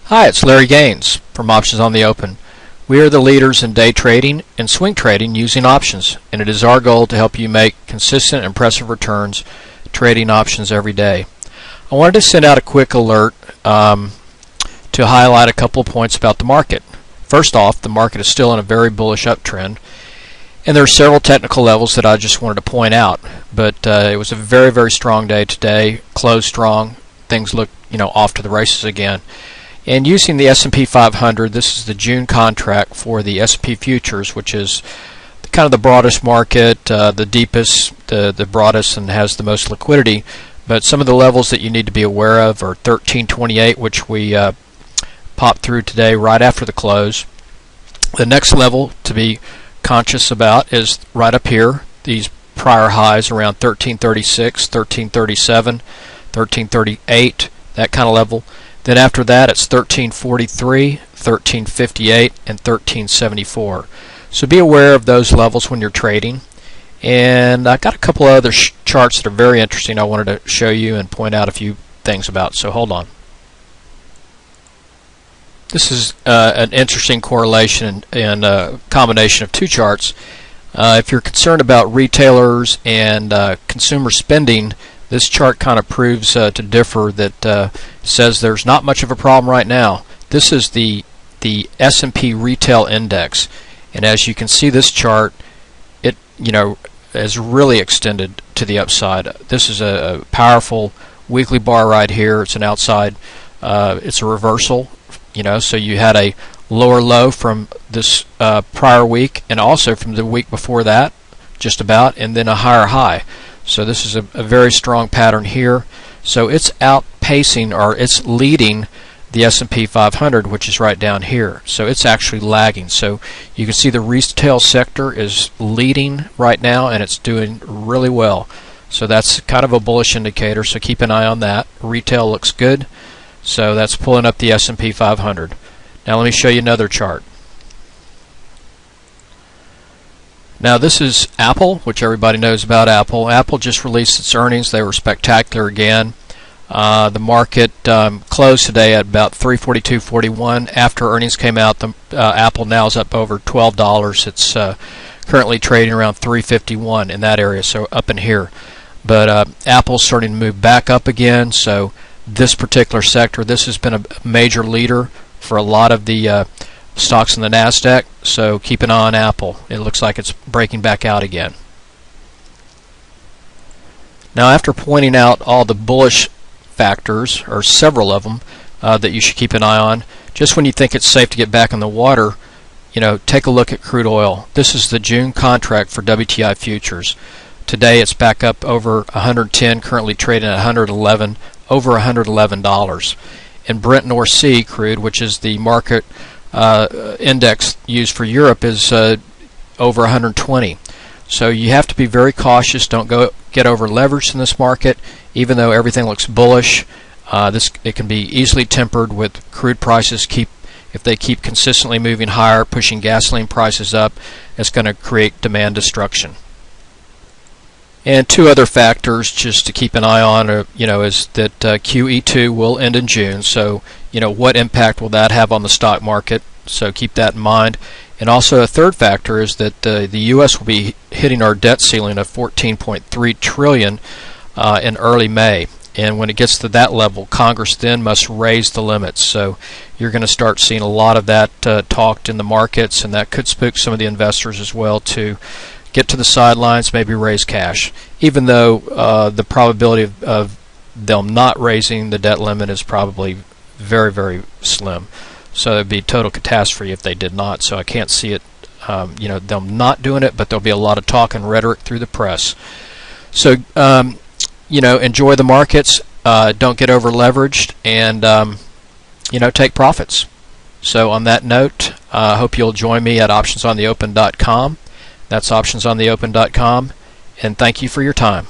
Hi, it's Larry Gaines from Options on the Open. We are the leaders in day trading and swing trading using options, and it is our goal to help you make consistent, impressive returns trading options every day. I wanted to send out a quick alert to highlight a couple of points about the market. First off, the market is still in a very bullish uptrend, and there are several technical levels that I just wanted to point out. But it was a very, very strong day today, closed strong. Things look, off to the races again. And using the S&P 500, this is the June contract for the S&P futures, which is kind of the broadest market, the deepest, the broadest, and has the most liquidity. But some of the levels that you need to be aware of are 1328, which we popped through today right after the close. The next level to be conscious about is right up here, these prior highs around 1336, 1337, 1338, that kind of level. Then after that, it's 1343, 1358, and 1374. So be aware of those levels when you're trading. And I've got a couple of other charts that are very interesting I wanted to show you and point out a few things about. So hold on. This is an interesting correlation and combination of two charts. If you're concerned about retailers and consumer spending, this chart kind of proves to differ, that says there's not much of a problem right now. This is the S&P Retail Index, and as you can see, this chart, it has really extended to the upside. This is a powerful weekly bar right here. It's an outside. It's a reversal. So you had a lower low from this prior week, and also from the week before that, just about, and then a higher high. So this is a very strong pattern here. So it's outpacing, or it's leading, the S&P 500, which is right down here. So it's actually lagging. So you can see the retail sector is leading right now, and it's doing really well. So that's kind of a bullish indicator. So keep an eye on that. Retail looks good. So that's pulling up the S&P 500. Now let me show you another chart. Now this is Apple, which everybody knows about Apple. Apple just released its earnings. They were spectacular again. The market closed today at about $342.41. After earnings came out, Apple now is up over $12. It's currently trading around $351 in that area, so up in here. But Apple's starting to move back up again. So this particular sector, this has been a major leader for a lot of the stocks in the NASDAQ, so keep an eye on Apple. It looks like it's breaking back out again. Now, after pointing out all the bullish factors, or several of them, that you should keep an eye on, just when you think it's safe to get back in the water, take a look at crude oil. This is the June contract for WTI futures. Today it's back up over 110, currently trading at 111, over $111. And Brent North Sea crude, which is the market index used for Europe, is over 120. So you have to be very cautious. Don't get over leveraged in this market. Even though everything looks bullish, it can be easily tempered with crude prices. If they keep consistently moving higher, pushing gasoline prices up, it's going to create demand destruction. And two other factors just to keep an eye on is that QE2 will end in June. So, what impact will that have on the stock market? So keep that in mind. And also a third factor is that the U.S. will be hitting our debt ceiling of $14.3 trillion in early May. And when it gets to that level, Congress then must raise the limits. So you're going to start seeing a lot of that talked in the markets, and that could spook some of the investors as well to get to the sidelines, maybe raise cash, even though the probability of them not raising the debt limit is probably very, very slim. So it would be total catastrophe if they did not. So I can't see it, them not doing it, but there'll be a lot of talk and rhetoric through the press. So, enjoy the markets, don't get over leveraged, and, take profits. So on that note, I hope you'll join me at optionsontheopen.com. That's optionsontheopen.com, and thank you for your time.